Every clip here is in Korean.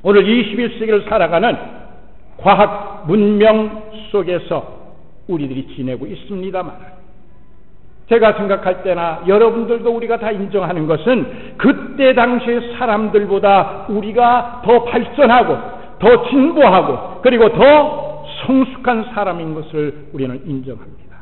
오늘 21세기를 살아가는 과학 문명 속에서 우리들이 지내고 있습니다만, 제가 생각할 때나 여러분들도 우리가 다 인정하는 것은 그때 당시의 사람들보다 우리가 더 발전하고 더 진보하고 그리고 더 성숙한 사람인 것을 우리는 인정합니다.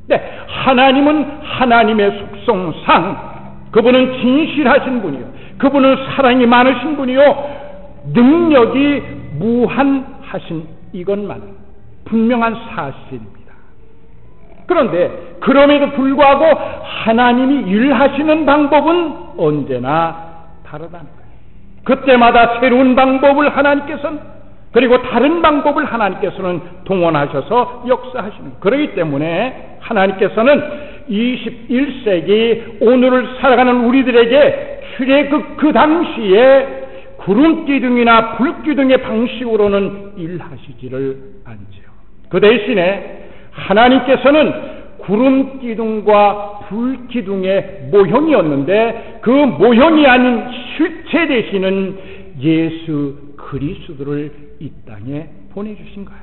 네, 하나님은 하나님의 속성상 그분은 진실하신 분이요, 그분은 사랑이 많으신 분이요, 능력이 무한하신 이것만 분명한 사실입니다. 그런데 그럼에도 불구하고 하나님이 일하시는 방법은 언제나 다르다는 거예요. 그때마다 새로운 방법을 하나님께서는, 그리고 다른 방법을 하나님께서는 동원하셔서 역사하시는 거예요. 그렇기 때문에 하나님께서는 21세기 오늘을 살아가는 우리들에게 출애굽 그 당시에 구름기둥이나 불기둥의 방식으로는 일하시지를 않지요. 그 대신에 하나님께서는 구름기둥과 불기둥의 모형이었는데 그 모형이 아닌 실체 되시는 예수 그리스도를 이 땅에 보내주신 거예요.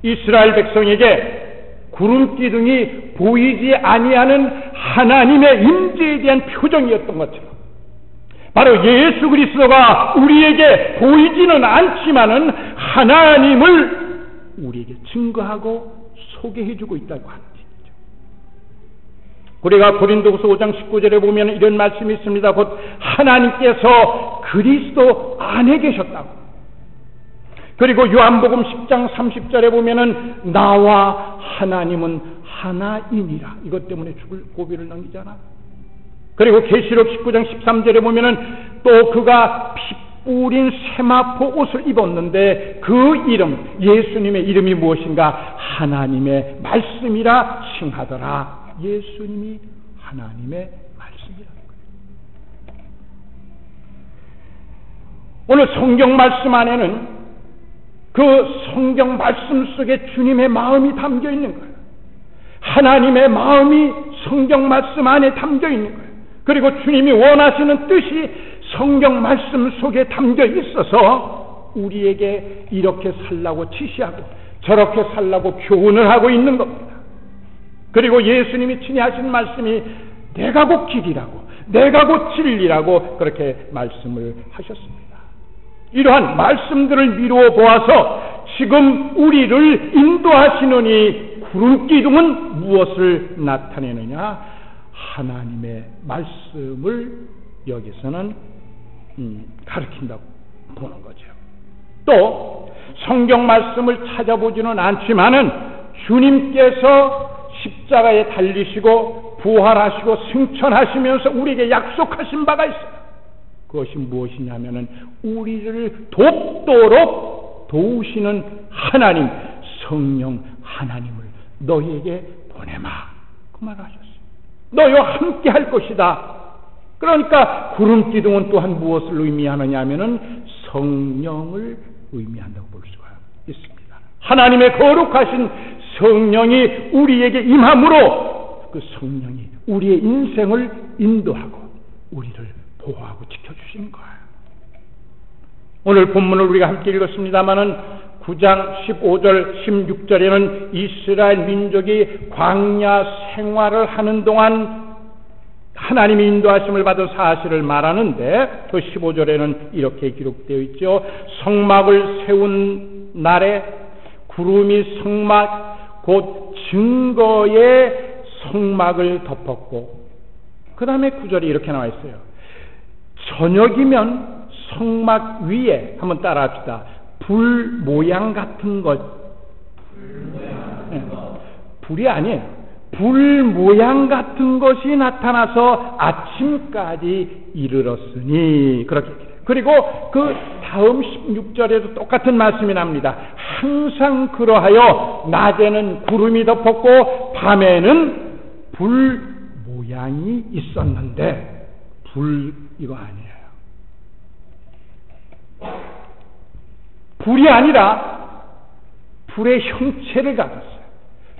이스라엘 백성에게 구름기둥이 보이지 아니하는 하나님의 임재에 대한 표정이었던 것처럼, 바로 예수 그리스도가 우리에게 보이지는 않지만은 하나님을 우리에게 증거하고 소개해주고 있다고 하는 얘기죠. 우리가 고린도후서 5장 19절에 보면 이런 말씀이 있습니다. 곧 하나님께서 그리스도 안에 계셨다고. 그리고 요한복음 10장 30절에 보면은 나와 하나님은 하나이니라. 이것 때문에 죽을 고비를 넘기잖아. 그리고 계시록 19장 13절에 보면은 또 그가 피 뿌린 세마포 옷을 입었는데 그 이름, 예수님의 이름이 무엇인가? 하나님의 말씀이라 칭하더라. 예수님이 하나님의 말씀이라는 거예요. 오늘 성경 말씀 안에는 그 성경 말씀 속에 주님의 마음이 담겨 있는 거예요. 하나님의 마음이 성경 말씀 안에 담겨 있는 거예요. 그리고 주님이 원하시는 뜻이 성경 말씀 속에 담겨 있어서 우리에게 이렇게 살라고 지시하고 저렇게 살라고 교훈을 하고 있는 겁니다. 그리고 예수님이 친히 하신 말씀이 내가 곧 길이라고, 내가 곧 진리라고 그렇게 말씀을 하셨습니다. 이러한 말씀들을 미루어 보아서 지금 우리를 인도하시는 이 구름기둥은 무엇을 나타내느냐? 하나님의 말씀을 여기서는 가르친다고 보는 거죠. 또 성경 말씀을 찾아보지는 않지만은 주님께서 십자가에 달리시고 부활하시고 승천하시면서 우리에게 약속하신 바가 있어요. 그것이 무엇이냐면은 우리를 돕도록 도우시는 하나님, 성령 하나님을 너희에게 보내마. 그 말을 하셨어요. 너희와 함께 할 것이다. 그러니까 구름기둥은 또한 무엇을 의미하느냐 하면은 성령을 의미한다고 볼 수가 있습니다. 하나님의 거룩하신 성령이 우리에게 임함으로 그 성령이 우리의 인생을 인도하고 우리를 보호하고 지켜주시는 거예요. 오늘 본문을 우리가 함께 읽었습니다마는 9장 15절 16절에는 이스라엘 민족이 광야 생활을 하는 동안 하나님의 인도하심을 받은 사실을 말하는데 그 15절에는 이렇게 기록되어 있죠. 성막을 세운 날에 구름이 성막 곧 증거의 성막을 덮었고, 그 다음에 9절이 이렇게 나와 있어요. 저녁이면 성막 위에, 한번 따라 합시다. 불 모양 같은 것. 불이 아니에요. 불 모양 같은 것이 나타나서 아침까지 이르렀으니, 그렇게. 그리고 그 다음 16절에도 똑같은 말씀이 납니다. 항상 그러하여 낮에는 구름이 덮었고 밤에는 불 모양이 있었는데, 불 이거 아니에요. 불이 아니라 불의 형체를 가졌어요.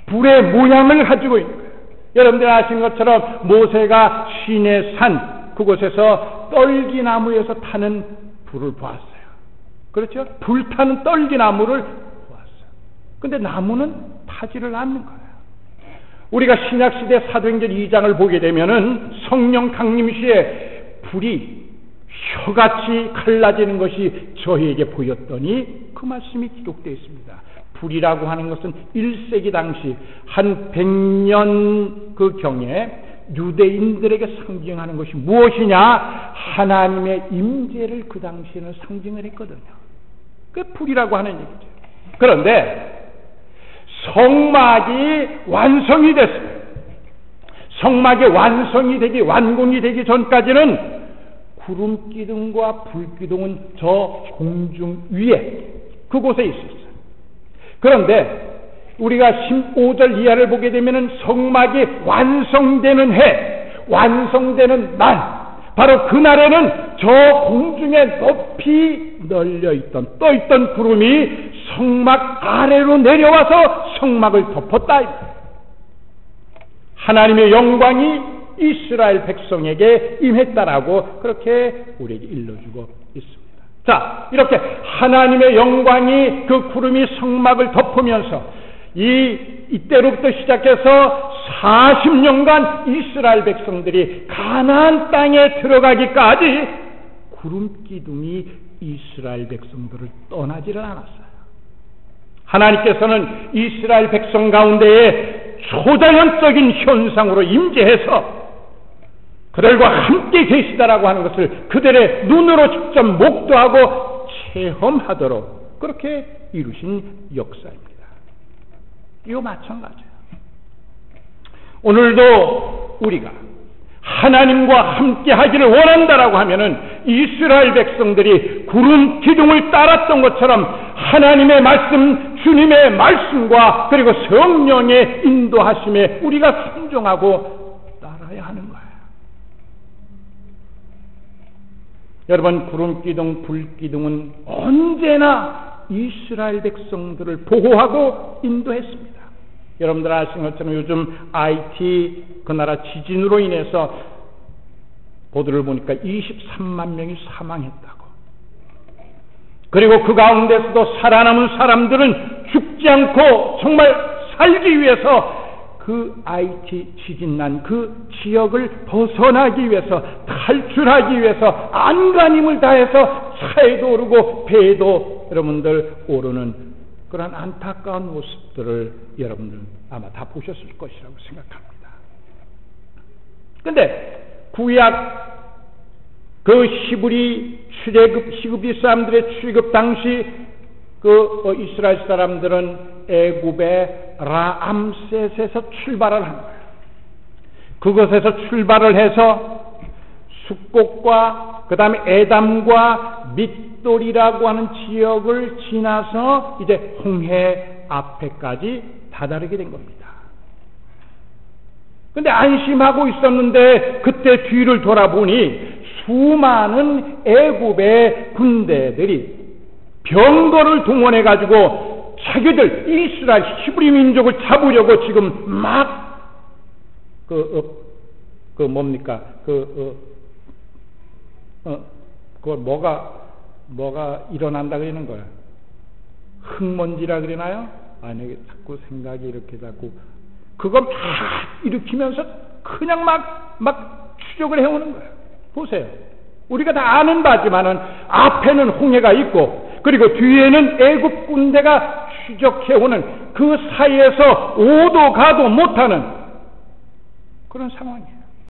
불의 모양을 가지고 있는 거예요. 여러분들 아시는 것처럼 모세가 시내 산 그곳에서 떨기나무에서 타는 불을 보았어요. 그렇죠? 불타는 떨기나무를 보았어요. 근데 나무는 타지를 않는 거예요. 우리가 신약시대 사도행전 2장을 보게 되면은 성령 강림시에 불이 혀같이 갈라지는 것이 저희에게 보였더니 그 말씀이 기록되어 있습니다. 불이라고 하는 것은 1세기 당시 한 100년 그 경에 유대인들에게 상징하는 것이 무엇이냐? 하나님의 임재를 그 당시에는 상징을 했거든요. 그게 불이라고 하는 얘기죠. 그런데 성막이 완성이 됐어요. 성막이 완공이 되기 전까지는 구름 기둥과 불 기둥은 저 공중 위에 그곳에 있었어요. 그런데 우리가 15절 이하를 보게 되면 성막이 완성되는 해, 완성되는 날, 바로 그날에는 저 공중에 높이 널려있던 떠있던 구름이 성막 아래로 내려와서 성막을 덮었다. 하나님의 영광이 이스라엘 백성에게 임했다라고 그렇게 우리에게 일러주고 있습니다. 자, 이렇게 하나님의 영광이 그 구름이 성막을 덮으면서 이때로부터 시작해서 40년간 이스라엘 백성들이 가나안 땅에 들어가기까지 구름 기둥이 이스라엘 백성들을 떠나지를 않았어요. 하나님께서는 이스라엘 백성 가운데에 초자연적인 현상으로 임재해서 그들과 함께 계시다라고 하는 것을 그들의 눈으로 직접 목도하고 체험하도록 그렇게 이루신 역사입니다. 이거 마찬가지예요. 오늘도 우리가 하나님과 함께 하기를 원한다라고 하면은 이스라엘 백성들이 구름 기둥을 따랐던 것처럼 하나님의 말씀, 주님의 말씀과 그리고 성령의 인도하심에 우리가 순종하고 따라야 하는 거예요. 여러분, 구름 기둥, 불 기둥은 언제나 이스라엘 백성들을 보호하고 인도했습니다. 여러분들 아시는 것처럼 요즘 IT 그 나라 지진으로 인해서 보도를 보니까 23만 명이 사망했다고. 그리고 그 가운데서도 살아남은 사람들은 죽지 않고 정말 살기 위해서 그 IT 지진 난 그 지역을 벗어나기 위해서, 탈출하기 위해서 안간힘을 다해서 차에도 오르고 배에도 여러분들 오르는 그런 안타까운 모습들을 여러분들 아마 다 보셨을 것이라고 생각합니다. 근데 구약 그 히브리 시굽이 사람들의 출애굽 당시 그 이스라엘 사람들은 애굽의 라암셋에서 출발을 한 거예요. 그곳에서 출발을 해서 숫곡과 그 다음에 에담과 밋돌이라고 하는 지역을 지나서 이제 홍해 앞에까지 다다르게 된 겁니다. 근데 안심하고 있었는데 그때 뒤를 돌아보니 수많은 애굽의 군대들이 병거를 동원해 가지고 자기들 이스라엘 히브리 민족을 잡으려고 지금 막 뭡니까 그걸 뭐가 일어난다 그러는 거야. 흙먼지라 그러나요? 아니, 자꾸 생각이 이렇게 자꾸 그거 막 일으키면서 그냥 막 추적을 해오는 거예요. 보세요. 우리가 다 아는 바지만은 앞에는 홍해가 있고 그리고 뒤에는 애굽 군대가 추적해오는 그 사이에서 오도 가도 못하는 그런 상황이에요.